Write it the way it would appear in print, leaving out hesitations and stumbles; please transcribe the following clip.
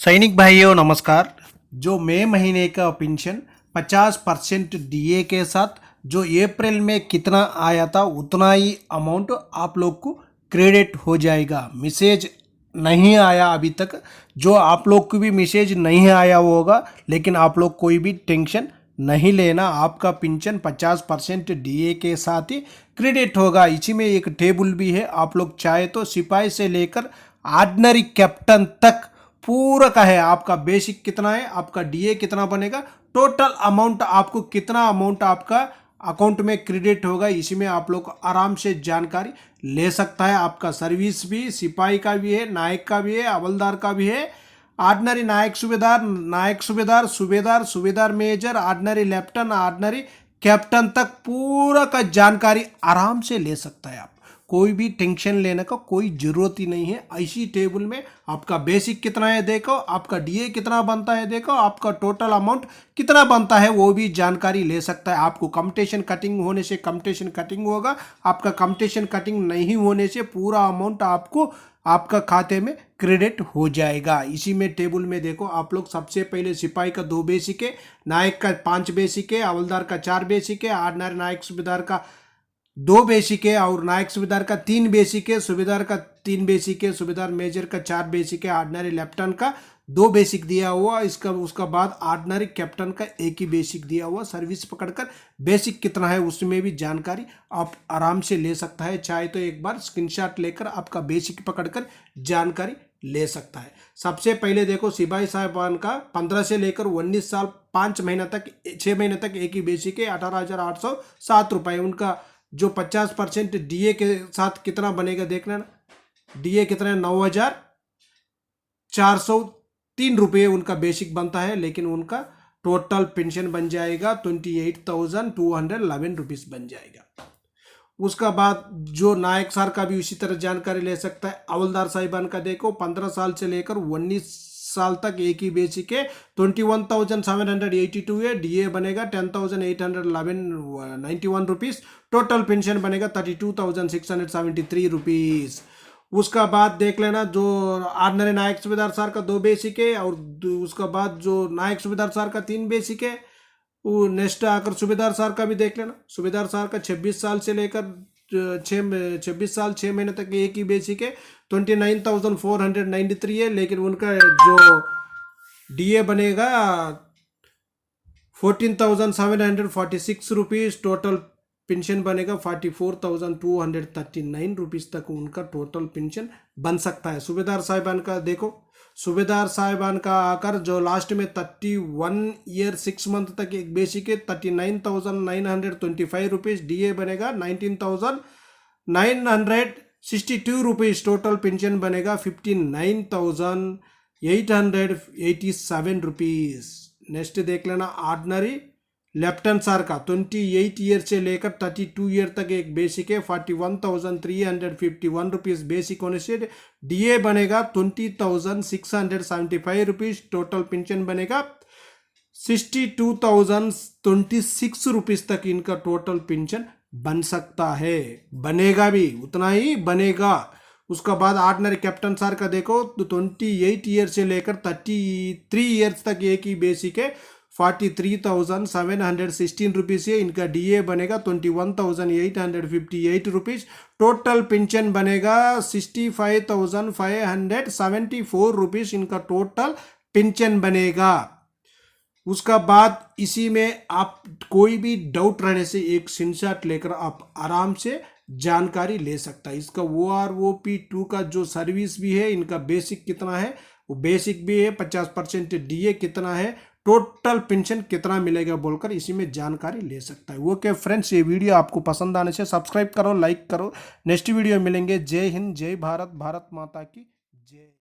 सैनिक भाइयों नमस्कार। जो मई महीने का पेंशन 50% डीए के साथ जो अप्रैल में कितना आया था उतना ही अमाउंट आप लोग को क्रेडिट हो जाएगा। मैसेज नहीं आया अभी तक, जो आप लोग को भी मैसेज नहीं आया होगा, लेकिन आप लोग कोई भी टेंशन नहीं लेना। आपका पेंशन 50% डीए के साथ ही क्रेडिट होगा। इसी में एक टेबल भी है, आप लोग चाहे तो सिपाही से लेकर ऑर्डिनरी कैप्टन तक पूरा का है। आपका बेसिक कितना है, आपका डीए कितना बनेगा, टोटल अमाउंट आपको कितना अमाउंट आपका अकाउंट में क्रेडिट होगा, इसी में आप लोग आराम से जानकारी ले सकता है। आपका सर्विस भी सिपाही का भी है, नायक का भी है, हवलदार का भी है, ऑर्डिनरी नायक सूबेदार, नायक Subedar, Subedar, Subedar major, ordinary lieutenant, ordinary captain तक पूरा का जानकारी आराम से ले सकता है। आप कोई भी टेंशन लेने का कोई जरूरत ही नहीं है। इसी टेबल में आपका बेसिक कितना है देखो, आपका डीए कितना बनता है देखो, आपका टोटल अमाउंट कितना बनता है वो भी जानकारी ले सकता है। आपको कम्पटीशन कटिंग होने से कम्पटीशन कटिंग होगा, आपका कम्पटीशन कटिंग नहीं होने से पूरा अमाउंट आपको आपका खाते में क्रेडिट हो जाएगा। इसी में टेबल में देखो आप लोग, सबसे पहले सिपाही का 2 बेसिक है, नायक का 5 बेसिक है, हवलदार का 4 बेसिक है, ऑर्डिनरी नायक सूबेदार का 2 बेसिक है और नायक सूबेदार का 3 बेसिक है, सूबेदार का 3 बेसिक है, सूबेदार मेजर का 4 बेसिक है, ऑर्डिनरी लेफ्टिनेंट का 2 बेसिक दिया हुआ। इसका उसका बाद ऑर्डिनरी कैप्टन का 1 ही बेसिक दिया हुआ। सर्विस पकड़कर बेसिक कितना है उसमें भी जानकारी आप आराम से ले सकता है। चाहे तो एक बार स्क्रीनशॉट लेकर आपका बेसिक पकड़कर जानकारी ले सकता है। सबसे पहले देखो, सिपाही साहबान का 15 से लेकर 19 साल 5 महीना तक 6 महीने तक एक ही बेसिक है, 18,807 रुपये। उनका जो 50% डीए के साथ कितना बनेगा देखना ना, डीए कितना है 9,403 रुपये उनका बेसिक बनता है, लेकिन उनका टोटल पेंशन बन जाएगा 28,211 रुपीज़ बन जाएगा। उसका बाद जो नायक सर का भी उसी तरह जानकारी ले सकता है। हवलदार साहिबान का देखो, 15 साल से लेकर 19 साल तक एक ही बेसिक है, 21,782 है, डीए बनेगा 10,811.91 रुपीज़, टोटल पेंशन बनेगा 32,673 रुपीज़। उसका बाद देख लेना, जो ऑर्डिनरी नायक सूबेदार सर का 2 बेसिक है और उसका बाद जो नायक सूबेदार सर का 3 बेसिक है। वो नेक्स्ट आकर सूबेदार सर का भी देख लेना। सूबेदार सर का 26 साल से लेकर 26 साल 6 महीने तक एक ही बेसिक है, 29,493 है, लेकिन उनका जो डीए बनेगा 14,746 रुपीज़, टोटल पेंशन बनेगा 44,239 रुपीज़ तक उनका टोटल पेंशन बन सकता है। सूबेदार साहिबान का देखो, सूबेदार साहिबान का आकर जो लास्ट में 31 ईयर 6 मंथ तक एक बेसिक है, 39,925 रुपीज़, डीए बनेगा 19,962 रुपीज़, टोटल पेंशन बनेगा 59,887 रुपीज़। नेक्स्ट देख लेना, ऑर्डिनरी लेफ्टिनेंट सर का 28 ईयर से लेकर 32 ईयर तक एक बेसिक है, 41,351 रुपीज़ बेसिक होने से डीए बनेगा 20,675 रुपीज़, टोटल पेंशन बनेगा 62,026 रुपीज़ तक इनका टोटल पेंशन बन सकता है। बनेगा भी उतना ही बनेगा। उसका बाद ऑर्डिनरी कैप्टन सर का देखो, तो 28 ईयर से लेकर 33 ईयर्स तक एक ही बेसिक है, 43,716 रुपीज़ है, इनका डीए बनेगा 21,858 रुपीज़, टोटल पेंशन बनेगा 65,574 रुपीज़, इनका टोटल पेंशन बनेगा। उसका बाद इसी में आप कोई भी डाउट रहने से एक स्क्रीनशॉट लेकर आप आराम से जानकारी ले सकता है। इसका OROP2 का जो सर्विस भी है, इनका बेसिक कितना है वो बेसिक भी है, 50% डीए कितना है, टोटल पेंशन कितना मिलेगा बोलकर इसी में जानकारी ले सकता है। ओके फ्रेंड्स, ये वीडियो आपको पसंद आने से सब्सक्राइब करो, लाइक करो। नेक्स्ट वीडियो मिलेंगे। जय हिंद, जय भारत, भारत माता की जय।